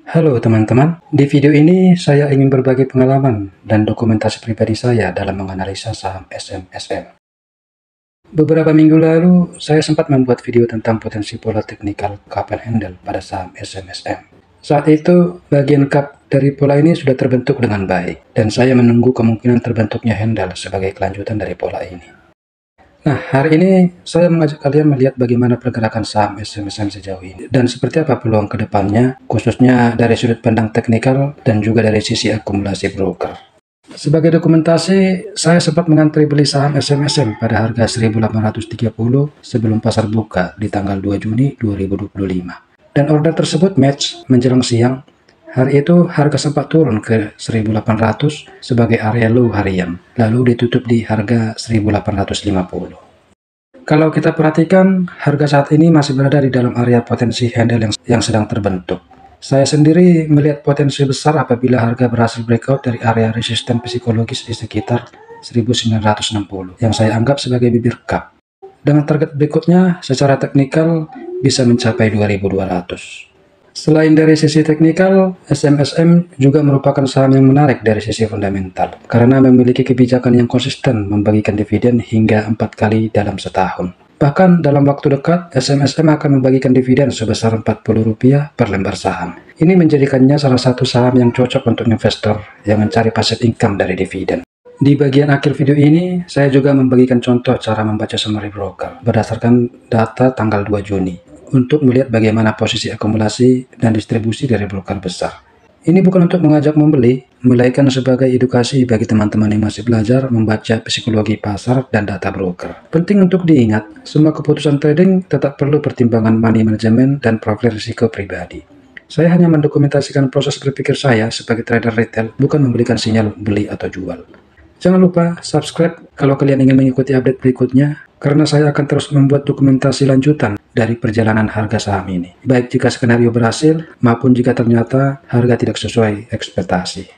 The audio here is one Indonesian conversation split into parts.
Halo teman-teman, di video ini saya ingin berbagi pengalaman dan dokumentasi pribadi saya dalam menganalisa saham SMSM. Beberapa minggu lalu, saya sempat membuat video tentang potensi pola teknikal cup and handle pada saham SMSM. Saat itu, bagian cup dari pola ini sudah terbentuk dengan baik, dan saya menunggu kemungkinan terbentuknya handle sebagai kelanjutan dari pola ini. Nah, hari ini saya mengajak kalian melihat bagaimana pergerakan saham SMSM sejauh ini dan seperti apa peluang ke depannya, khususnya dari sudut pandang teknikal dan juga dari sisi akumulasi broker. Sebagai dokumentasi, saya sempat mengantri beli saham SMSM pada harga 1.830 sebelum pasar buka di tanggal 2 Juni 2025. Dan order tersebut match menjelang siang. Hari itu harga sempat turun ke 1.800 sebagai area low harian, lalu ditutup di harga 1.850. Kalau kita perhatikan, harga saat ini masih berada di dalam area potensi handle yang sedang terbentuk. Saya sendiri melihat potensi besar apabila harga berhasil breakout dari area resisten psikologis di sekitar 1.960 yang saya anggap sebagai bibir cup. Dengan target berikutnya, secara teknikal bisa mencapai 2.200. Selain dari sisi teknikal, SMSM juga merupakan saham yang menarik dari sisi fundamental karena memiliki kebijakan yang konsisten membagikan dividen hingga 4 kali dalam setahun. Bahkan dalam waktu dekat, SMSM akan membagikan dividen sebesar Rp40 per lembar saham. Ini menjadikannya salah satu saham yang cocok untuk investor yang mencari passive income dari dividen. Di bagian akhir video ini, saya juga membagikan contoh cara membaca summary broker berdasarkan data tanggal 2 Juni. Untuk melihat bagaimana posisi akumulasi dan distribusi dari broker besar. Ini bukan untuk mengajak membeli, melainkan sebagai edukasi bagi teman-teman yang masih belajar membaca psikologi pasar dan data broker. Penting untuk diingat, semua keputusan trading tetap perlu pertimbangan money management dan profil risiko pribadi. Saya hanya mendokumentasikan proses berpikir saya sebagai trader retail, bukan memberikan sinyal beli atau jual. Jangan lupa subscribe kalau kalian ingin mengikuti update berikutnya, karena saya akan terus membuat dokumentasi lanjutan dari perjalanan harga saham ini, baik jika skenario berhasil maupun jika ternyata harga tidak sesuai ekspektasi.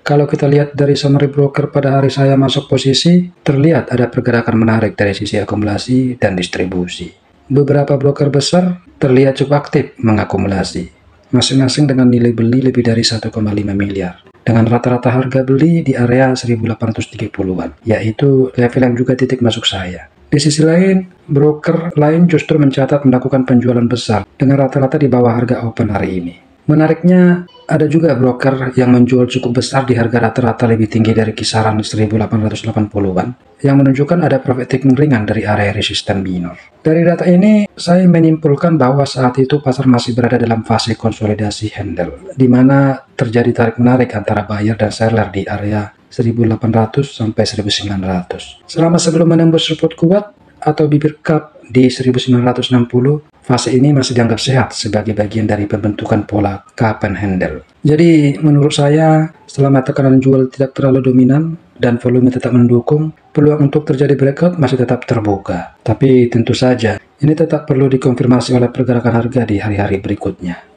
Kalau kita lihat dari summary broker pada hari saya masuk posisi, terlihat ada pergerakan menarik dari sisi akumulasi dan distribusi. Beberapa broker besar terlihat cukup aktif mengakumulasi, masing-masing dengan nilai beli lebih dari 1,5 miliar. Dengan rata-rata harga beli di area 1.830-an, yaitu level yang juga titik masuk saya. Di sisi lain, broker lain justru mencatat melakukan penjualan besar dengan rata-rata di bawah harga open hari ini. Menariknya, ada juga broker yang menjual cukup besar di harga rata-rata lebih tinggi dari kisaran 1.880-an, yang menunjukkan ada profit taking ringan dari area resisten minor. Dari data ini, saya menyimpulkan bahwa saat itu pasar masih berada dalam fase konsolidasi handle, di mana terjadi tarik-menarik antara buyer dan seller di area 1.800 sampai 1.900. Selama sebelum menembus support kuat atau bibir cup di 1.960, fase ini masih dianggap sehat sebagai bagian dari pembentukan pola cup and handle. Jadi menurut saya, selama tekanan jual tidak terlalu dominan dan volume tetap mendukung, peluang untuk terjadi breakout masih tetap terbuka. Tapi tentu saja, ini tetap perlu dikonfirmasi oleh pergerakan harga di hari-hari berikutnya.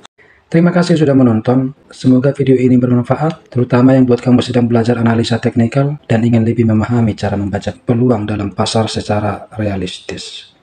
Terima kasih sudah menonton, semoga video ini bermanfaat, terutama yang buat kamu sedang belajar analisa teknikal dan ingin lebih memahami cara membaca peluang dalam pasar secara realistis.